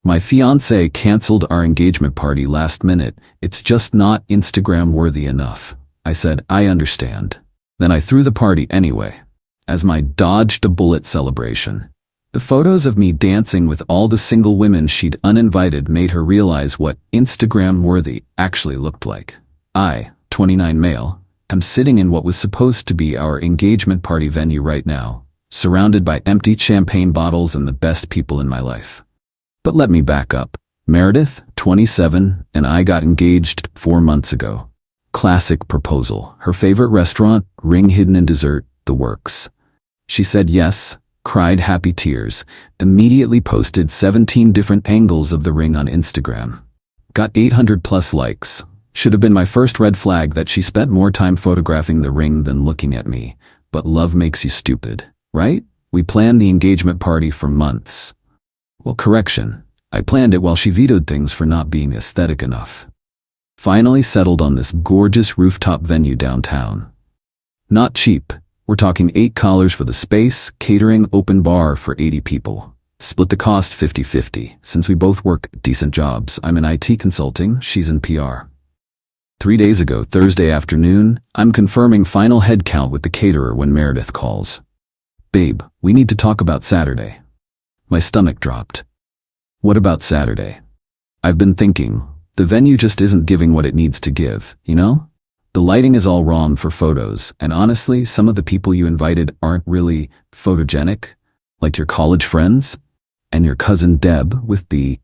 My fiancé canceled our engagement party last minute. It's just not Instagram worthy enough. I said, I understand. Then I threw the party anyway, as my dodged a bullet celebration. The photos of me dancing with all the single women she'd uninvited made her realize what Instagram worthy actually looked like. I, 29 male, am sitting in what was supposed to be our engagement party venue right now, surrounded by empty champagne bottles and the best people in my life. But let me back up. Meredith, 27, and I got engaged 4 months ago. Classic proposal. Her favorite restaurant, ring hidden in dessert, the works. She said yes, cried happy tears, immediately posted 17 different angles of the ring on Instagram. Got 800+ likes. Should have been my first red flag that she spent more time photographing the ring than looking at me. But love makes you stupid, right? We planned the engagement party for months. Well, correction. I planned it while she vetoed things for not being aesthetic enough. Finally settled on this gorgeous rooftop venue downtown. Not cheap. We're talking $8 for the space, catering, open bar for 80 people. Split the cost 50-50, since we both work decent jobs. I'm in IT consulting, she's in PR. 3 days ago, Thursday afternoon, I'm confirming final head count with the caterer when Meredith calls. Babe, we need to talk about Saturday. My stomach dropped. What about Saturday? I've been thinking, the venue just isn't giving what it needs to give, you know? The lighting is all wrong for photos, and honestly, some of the people you invited aren't really photogenic, like your college friends, and your cousin Deb with the...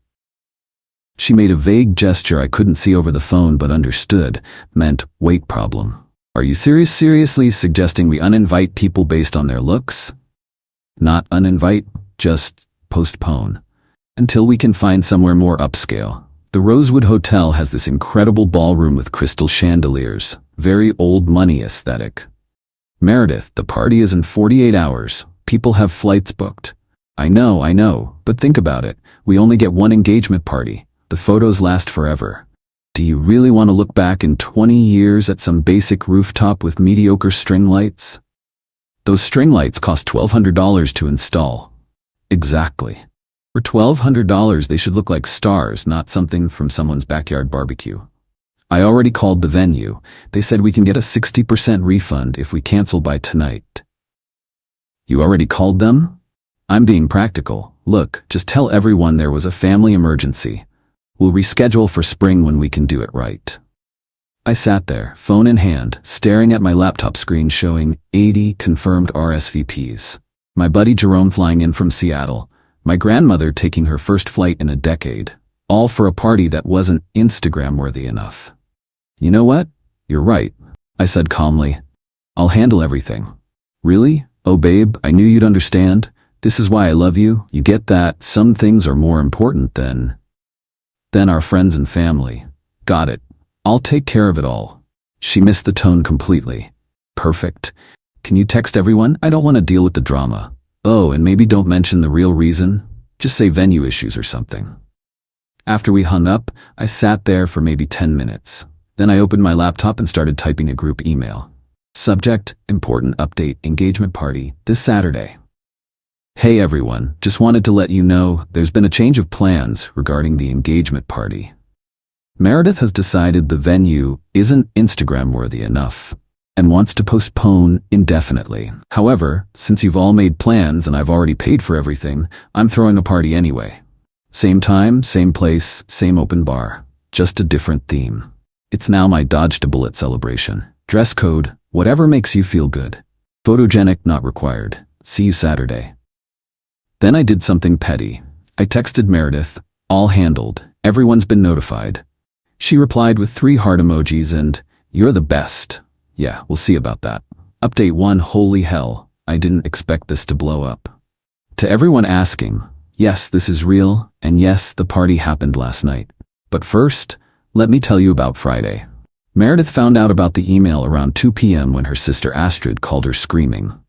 She made a vague gesture I couldn't see over the phone but understood, meant weight problem. Are you seriously suggesting we uninvite people based on their looks? Not uninvite, just postpone. Until we can find somewhere more upscale. The Rosewood Hotel has this incredible ballroom with crystal chandeliers, very old money aesthetic. Meredith, the party is in 48 hours. People have flights booked. I know, but think about it. We only get one engagement party. The photos last forever. Do you really want to look back in 20 years at some basic rooftop with mediocre string lights? Those string lights cost $1,200 to install. Exactly. For $1,200 they should look like stars, not something from someone's backyard barbecue. I already called the venue. They said we can get a 60% refund if we cancel by tonight. You already called them? I'm being practical. Look, just tell everyone there was a family emergency. We'll reschedule for spring when we can do it right. I sat there, phone in hand, staring at my laptop screen showing 80 confirmed RSVPs. My buddy Jerome flying in from Seattle. My grandmother taking her first flight in a decade, all for a party that wasn't Instagram-worthy enough. You know what? You're right, I said calmly. I'll handle everything. Really? Oh babe, I knew you'd understand. This is why I love you. You get that some things are more important than our friends and family. Got it. I'll take care of it all. She missed the tone completely. Perfect. Can you text everyone? I don't want to deal with the drama. Oh, and maybe don't mention the real reason. Just say venue issues or something. After we hung up, I sat there for maybe 10 minutes. Then I opened my laptop and started typing a group email. Subject, important update, engagement party, this Saturday. Hey everyone, just wanted to let you know there's been a change of plans regarding the engagement party. Meredith has decided the venue isn't Instagram-worthy enough and wants to postpone indefinitely. However, since you've all made plans and I've already paid for everything, I'm throwing a party anyway. Same time, same place, same open bar. Just a different theme. It's now my dodged a bullet celebration. Dress code, whatever makes you feel good. Photogenic not required. See you Saturday. Then I did something petty. I texted Meredith, all handled, everyone's been notified. She replied with 3 heart emojis and, you're the best. Yeah, we'll see about that. Update 1, holy hell, I didn't expect this to blow up. To everyone asking, yes, this is real, and yes, the party happened last night. But first, let me tell you about Friday. Meredith found out about the email around 2 p.m. when her sister Astrid called her screaming.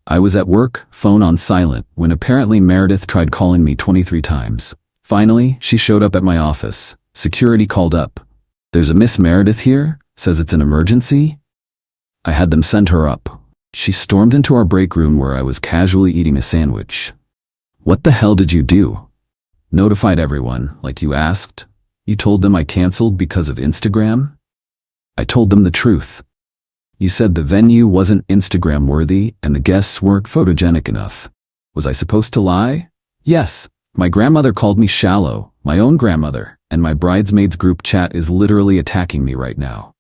I was at work, phone on silent, when apparently Meredith tried calling me 23 times. Finally, she showed up at my office. Security called up. There's a Miss Meredith here, says it's an emergency. I had them send her up. She stormed into our break room where I was casually eating a sandwich. What the hell did you do? Notified everyone, like you asked. You told them I canceled because of Instagram? I told them the truth. You said the venue wasn't Instagram worthy and the guests weren't photogenic enough. Was I supposed to lie? Yes. My grandmother called me shallow, my own grandmother, and my bridesmaids group chat is literally attacking me right now.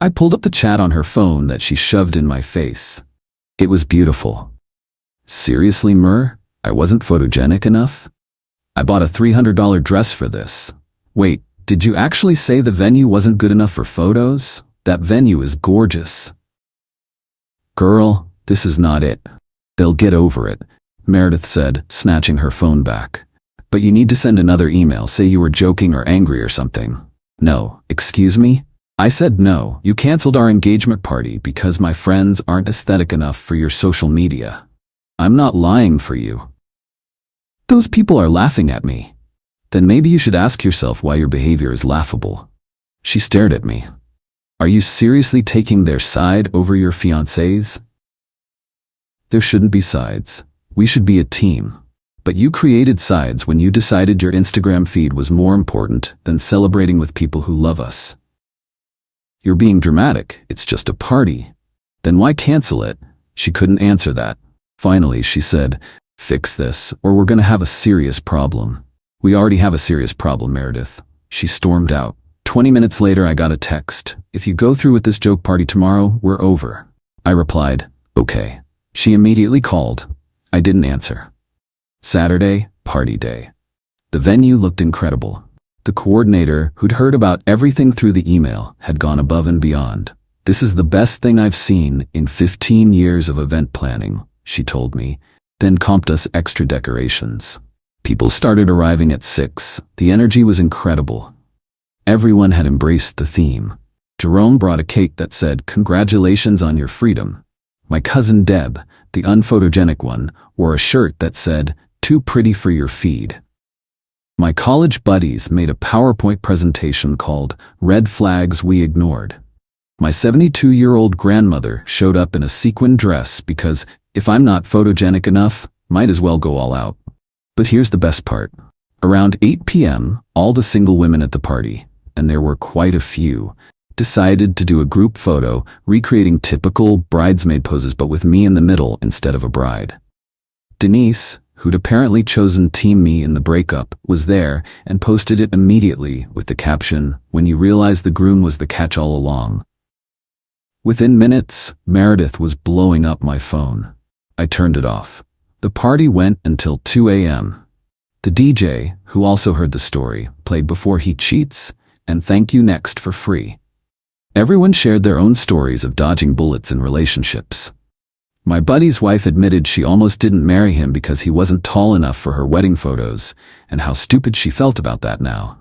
I pulled up the chat on her phone that she shoved in my face. It was beautiful. Seriously, Mur? I wasn't photogenic enough? I bought a $300 dress for this. Wait, did you actually say the venue wasn't good enough for photos? That venue is gorgeous. Girl, this is not it. They'll get over it, Meredith said, snatching her phone back. But you need to send another email, say you were joking or angry or something. No, excuse me? I said no, you canceled our engagement party because my friends aren't aesthetic enough for your social media. I'm not lying for you. Those people are laughing at me. Then maybe you should ask yourself why your behavior is laughable. She stared at me. Are you seriously taking their side over your fiancés? There shouldn't be sides. We should be a team. But you created sides when you decided your Instagram feed was more important than celebrating with people who love us. You're being dramatic. It's just a party. Then why cancel it? She couldn't answer that. Finally, she said, fix this, or we're gonna have a serious problem. We already have a serious problem, Meredith. She stormed out. 20 minutes later, I got a text. If you go through with this joke party tomorrow, we're over. I replied, okay. She immediately called. I didn't answer. Saturday, party day. The venue looked incredible. The coordinator, who'd heard about everything through the email, had gone above and beyond. This is the best thing I've seen in 15 years of event planning, she told me, then comped us extra decorations. People started arriving at 6. The energy was incredible. Everyone had embraced the theme. Jerome brought a cake that said, "Congratulations on your freedom." My cousin Deb, the unphotogenic one, wore a shirt that said, "Too pretty for your feed." My college buddies made a PowerPoint presentation called "Red Flags We Ignored." My 72-year-old grandmother showed up in a sequin dress because if I'm not photogenic enough, might as well go all out. But here's the best part. Around 8 p.m., all the single women at the party, and there were quite a few, decided to do a group photo recreating typical bridesmaid poses but with me in the middle instead of a bride. Denise, who'd apparently chosen Team Me in the breakup, was there and posted it immediately with the caption, "When you realize the groom was the catch all along." Within minutes, Meredith was blowing up my phone. I turned it off. The party went until 2 a.m. The DJ, who also heard the story, played Before He Cheats and Thank You Next for free. Everyone shared their own stories of dodging bullets in relationships. My buddy's wife admitted she almost didn't marry him because he wasn't tall enough for her wedding photos, and how stupid she felt about that now.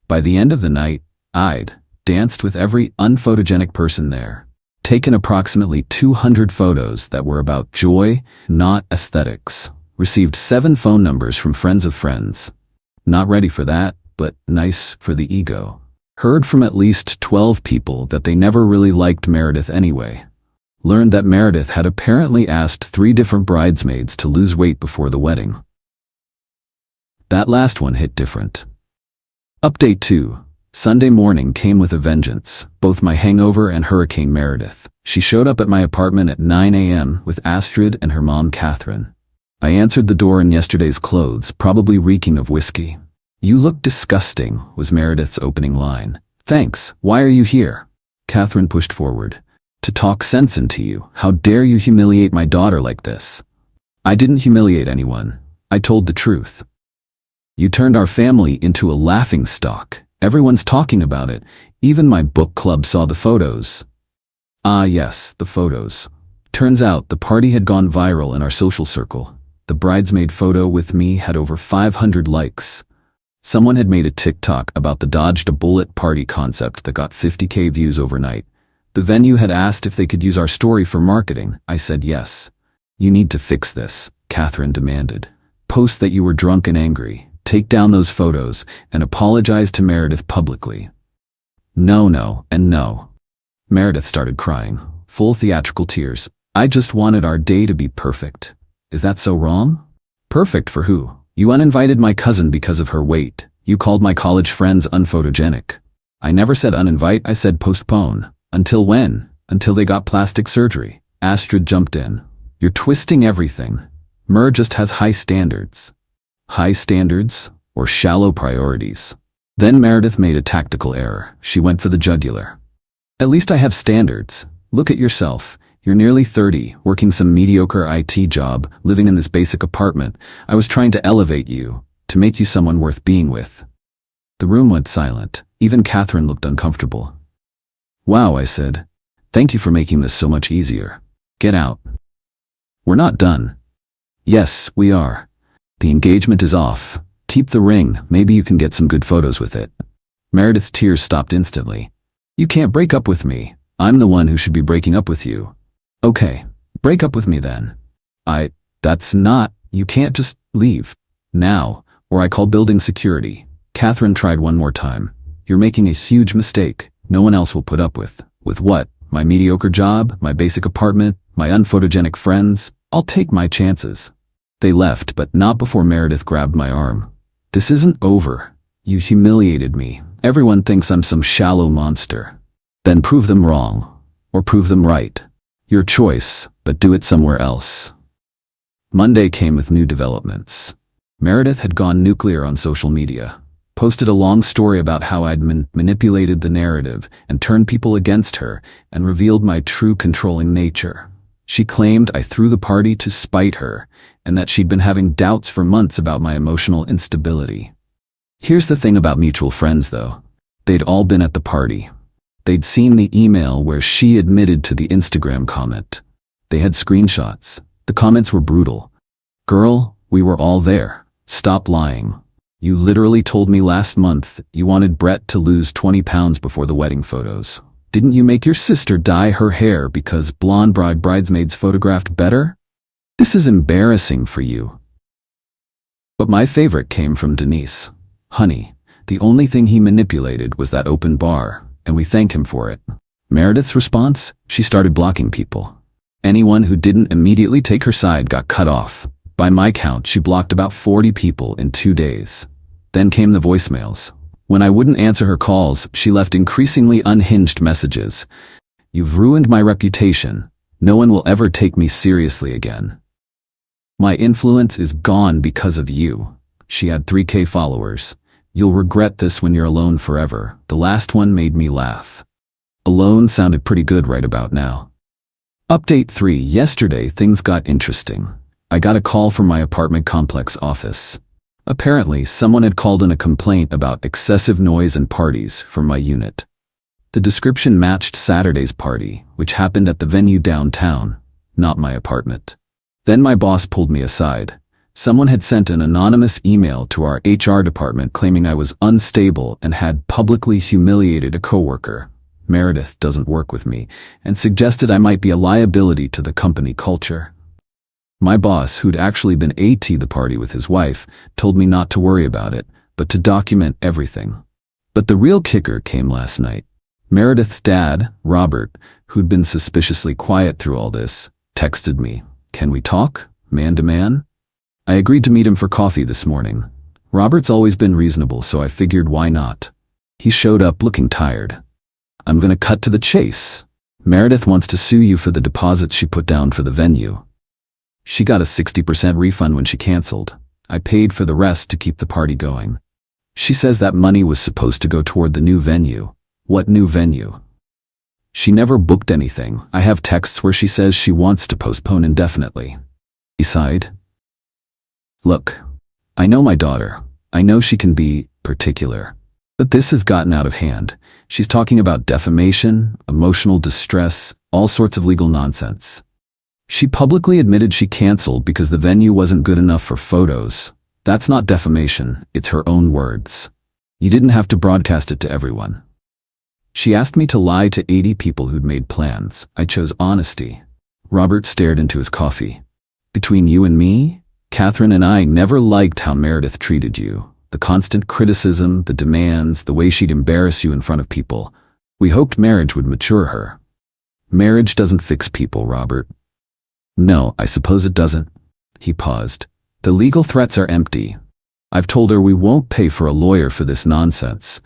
By the end of the night, I'd danced with every unphotogenic person there, taken approximately 200 photos that were about joy, not aesthetics, received 7 phone numbers from friends of friends. Not ready for that, but nice for the ego. Heard from at least 12 people that they never really liked Meredith anyway. Learned that Meredith had apparently asked 3 different bridesmaids to lose weight before the wedding. That last one hit different. Update 2. Sunday morning came with a vengeance, both my hangover and Hurricane Meredith. She showed up at my apartment at 9 a.m. with Astrid and her mom Catherine. I answered the door in yesterday's clothes, probably reeking of whiskey. "You look disgusting," was Meredith's opening line. "Thanks, why are you here?" Catherine pushed forward. "To talk sense into you. How dare you humiliate my daughter like this?" "I didn't humiliate anyone. I told the truth. You turned our family into a laughingstock. Everyone's talking about it. Even my book club saw the photos." Ah yes, the photos. Turns out the party had gone viral in our social circle. The bridesmaid photo with me had over 500 likes. Someone had made a TikTok about the dodged a bullet party concept that got 50K views overnight. The venue had asked if they could use our story for marketing. I said yes. "You need to fix this," Catherine demanded. "Post that you were drunk and angry. Take down those photos and apologize to Meredith publicly." No, and no. Meredith started crying, full theatrical tears. "I just wanted our day to be perfect." "Is that so wrong?" "Perfect for who? You uninvited my cousin because of her weight. You called my college friends unphotogenic. I never said uninvite, I said postpone. Until when? Until they got plastic surgery. Astrid jumped in. You're twisting everything. Mur just has high standards. High standards? Or shallow priorities? Then Meredith made a tactical error. She went for the jugular. At least I have standards. Look at yourself. You're nearly 30, working some mediocre IT job, living in this basic apartment. I was trying to elevate you, to make you someone worth being with. The room went silent. Even Catherine looked uncomfortable. Wow, I said. Thank you for making this so much easier. Get out. We're not done. Yes, we are. The engagement is off. Keep the ring, maybe you can get some good photos with it. Meredith's tears stopped instantly. You can't break up with me. I'm the one who should be breaking up with you. Okay, break up with me then. That's not, you can't just leave. Now, or I call building security. Catherine tried one more time. You're making a huge mistake. No one else will put up with. With what? My mediocre job? My basic apartment? My unphotogenic friends? I'll take my chances. They left, but not before Meredith grabbed my arm. This isn't over. You humiliated me. Everyone thinks I'm some shallow monster. Then prove them wrong. Or prove them right. Your choice, but do it somewhere else. Monday came with new developments. Meredith had gone nuclear on social media, posted a long story about how I'd manipulated the narrative and turned people against her and revealed my true controlling nature. She claimed I threw the party to spite her and that she'd been having doubts for months about my emotional instability. Here's the thing about mutual friends, though. They'd all been at the party. They'd seen the email where she admitted to the Instagram comment. They had screenshots. The comments were brutal. Girl, we were all there. Stop lying. You literally told me last month you wanted Brett to lose 20 pounds before the wedding photos. Didn't you make your sister dye her hair because blonde bridesmaids photographed better? This is embarrassing for you. But my favorite came from Denise. Honey, the only thing he manipulated was that open bar, and we thank him for it. Meredith's response? She started blocking people. Anyone who didn't immediately take her side got cut off. By my count, she blocked about 40 people in 2 days. Then came the voicemails. When I wouldn't answer her calls, she left increasingly unhinged messages. You've ruined my reputation. No one will ever take me seriously again. My influence is gone because of you. She had 3K followers. You'll regret this when you're alone forever. The last one made me laugh. Alone sounded pretty good right about now. Update 3. Yesterday, things got interesting. I got a call from my apartment complex office. Apparently, someone had called in a complaint about excessive noise and parties from my unit. The description matched Saturday's party, which happened at the venue downtown, not my apartment. Then my boss pulled me aside. Someone had sent an anonymous email to our HR department claiming I was unstable and had publicly humiliated a coworker. Meredith doesn't work with me, and suggested I might be a liability to the company culture. My boss, who'd actually been AT the party with his wife, told me not to worry about it, but to document everything. But the real kicker came last night. Meredith's dad, Robert, who'd been suspiciously quiet through all this, texted me. Can we talk? Man to man? I agreed to meet him for coffee this morning. Robert's always been reasonable, so I figured why not. He showed up looking tired. I'm gonna cut to the chase. Meredith wants to sue you for the deposits she put down for the venue. She got a 60% refund when she canceled. I paid for the rest to keep the party going. She says that money was supposed to go toward the new venue. What new venue? She never booked anything. I have texts where she says she wants to postpone indefinitely. He sighed. Look, I know my daughter. I know she can be particular. But this has gotten out of hand. She's talking about defamation, emotional distress, all sorts of legal nonsense. She publicly admitted she canceled because the venue wasn't good enough for photos. That's not defamation, it's her own words. You didn't have to broadcast it to everyone. She asked me to lie to 80 people who'd made plans. I chose honesty. Robert stared into his coffee. Between you and me, Catherine and I never liked how Meredith treated you. The constant criticism, the demands, the way she'd embarrass you in front of people. We hoped marriage would mature her. Marriage doesn't fix people, Robert. No, I suppose it doesn't. He paused. The legal threats are empty. I've told her we won't pay for a lawyer for this nonsense.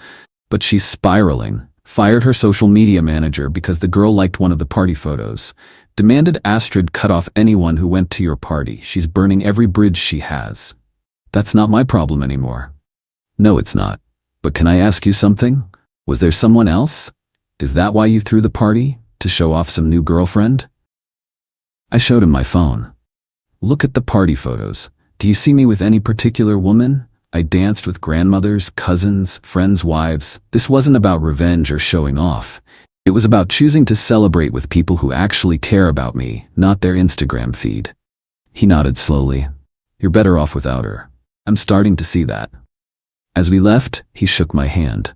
But she's spiraling. Fired her social media manager because the girl liked one of the party photos. Demanded Astrid cut off anyone who went to your party. She's burning every bridge she has. That's not my problem anymore. No, it's not. But can I ask you something? Was there someone else? Is that why you threw the party? To show off some new girlfriend? I showed him my phone. Look at the party photos. Do you see me with any particular woman? I danced with grandmothers, cousins, friends' wives. This wasn't about revenge or showing off. It was about choosing to celebrate with people who actually care about me, not their Instagram feed. He nodded slowly. You're better off without her. I'm starting to see that. As we left, he shook my hand.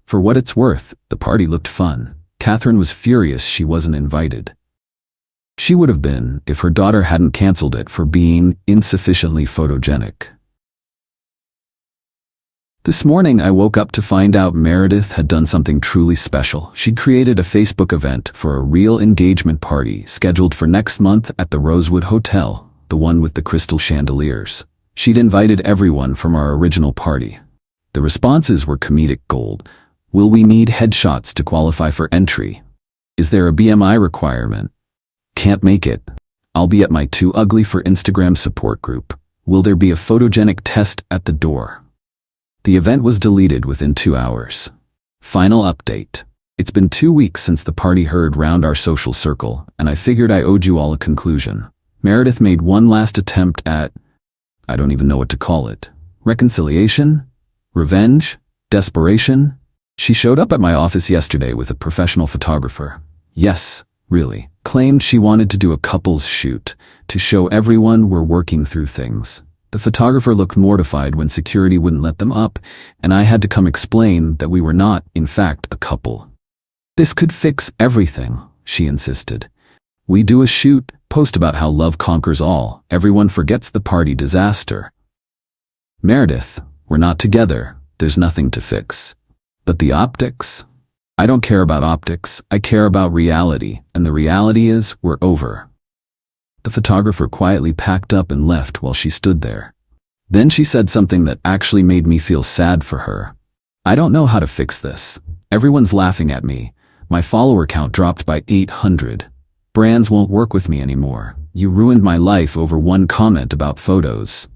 For what it's worth, the party looked fun. Catherine was furious she wasn't invited. She would have been if her daughter hadn't canceled it for being insufficiently photogenic. This morning I woke up to find out Meredith had done something truly special. She'd created a Facebook event for a real engagement party scheduled for next month at the Rosewood Hotel, the one with the crystal chandeliers. She'd invited everyone from our original party. The responses were comedic gold. Will we need headshots to qualify for entry? Is there a BMI requirement? Can't make it. I'll be at my Too Ugly for Instagram support group. Will there be a photogenic test at the door? The event was deleted within 2 hours. Final update. It's been 2 weeks since the party heard round our social circle, and I figured I owed you all a conclusion. Meredith made one last attempt at, I don't even know what to call it. Reconciliation? Revenge? Desperation? She showed up at my office yesterday with a professional photographer. Yes, really. Claimed she wanted to do a couples shoot to show everyone we're working through things. The photographer looked mortified when security wouldn't let them up, and I had to come explain that we were not, in fact, a couple. This could fix everything, she insisted. We do a shoot, post about how love conquers all, everyone forgets the party disaster. Meredith, we're not together, there's nothing to fix. But the optics? I don't care about optics, I care about reality, and the reality is, we're over. The photographer quietly packed up and left while she stood there. Then she said something that actually made me feel sad for her. I don't know how to fix this. Everyone's laughing at me. My follower count dropped by 800. Brands won't work with me anymore. You ruined my life over one comment about photos.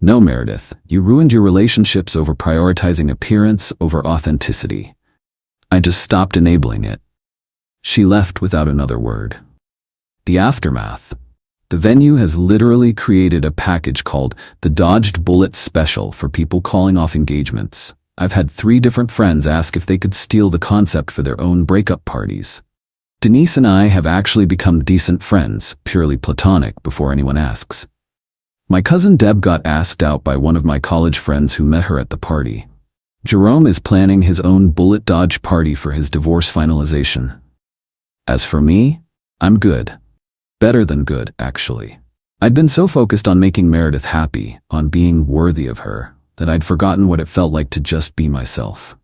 No, Meredith, you ruined your relationships over prioritizing appearance over authenticity. I just stopped enabling it. She left without another word. The aftermath. The venue has literally created a package called the Dodged Bullet Special for people calling off engagements. I've had 3 different friends ask if they could steal the concept for their own breakup parties. Denise and I have actually become decent friends, purely platonic, before anyone asks. My cousin Deb got asked out by one of my college friends who met her at the party. Jerome is planning his own bullet dodge party for his divorce finalization. As for me, I'm good. Better than good, actually. I'd been so focused on making Meredith happy, on being worthy of her, that I'd forgotten what it felt like to just be myself.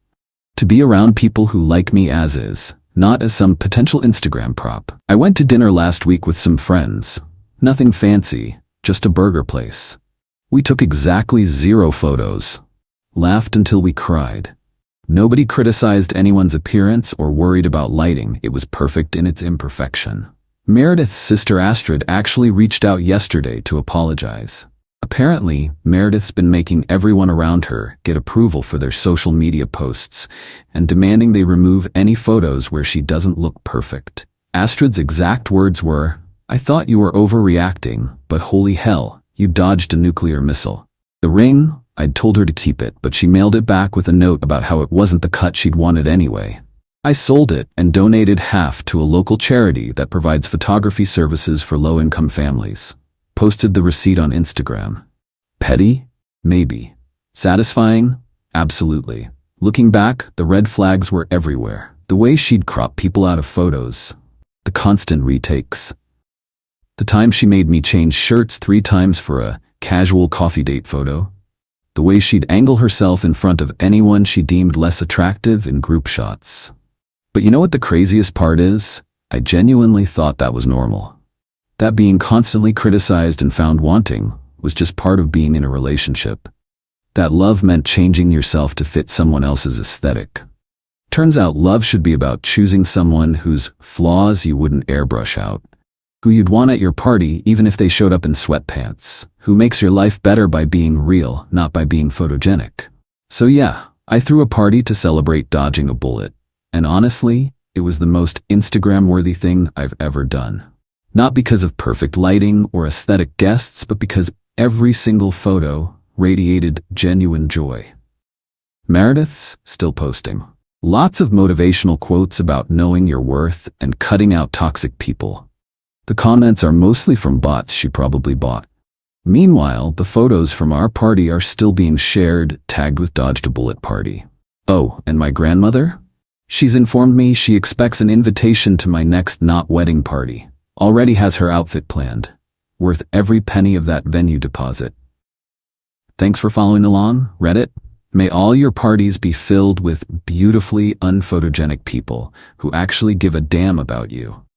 To be around people who like me as is, not as some potential Instagram prop. I went to dinner last week with some friends. Nothing fancy, just a burger place. We took exactly 0 photos. Laughed until we cried. Nobody criticized anyone's appearance or worried about lighting. It was perfect in its imperfection. Meredith's sister Astrid actually reached out yesterday to apologize. Apparently, Meredith's been making everyone around her get approval for their social media posts and demanding they remove any photos where she doesn't look perfect. Astrid's exact words were, I thought you were overreacting, but holy hell, you dodged a nuclear missile. The ring, I'd told her to keep it, but she mailed it back with a note about how it wasn't the cut she'd wanted anyway. I sold it and donated half to a local charity that provides photography services for low-income families. Posted the receipt on Instagram. Petty? Maybe. Satisfying? Absolutely. Looking back, the red flags were everywhere. The way she'd crop people out of photos. The constant retakes. The time she made me change shirts 3 times for a casual coffee date photo. The way she'd angle herself in front of anyone she deemed less attractive in group shots. But you know what the craziest part is? I genuinely thought that was normal. That being constantly criticized and found wanting was just part of being in a relationship. that love meant changing yourself to fit someone else's aesthetic. Turns out love should be about choosing someone whose flaws you wouldn't airbrush out, who you'd want at your party even if they showed up in sweatpants, who makes your life better by being real, not by being photogenic. So yeah, I threw a party to celebrate dodging a bullet, and honestly, it was the most Instagram-worthy thing I've ever done. Not because of perfect lighting or aesthetic guests, but because every single photo radiated genuine joy. Meredith's still posting. Lots of motivational quotes about knowing your worth and cutting out toxic people. The comments are mostly from bots she probably bought. Meanwhile, the photos from our party are still being shared, tagged with Dodged a Bullet Party. Oh, and my grandmother? She's informed me she expects an invitation to my next not wedding party. Already has her outfit planned. Worth every penny of that venue deposit. Thanks for following along, Reddit. May all your parties be filled with beautifully unphotogenic people who actually give a damn about you.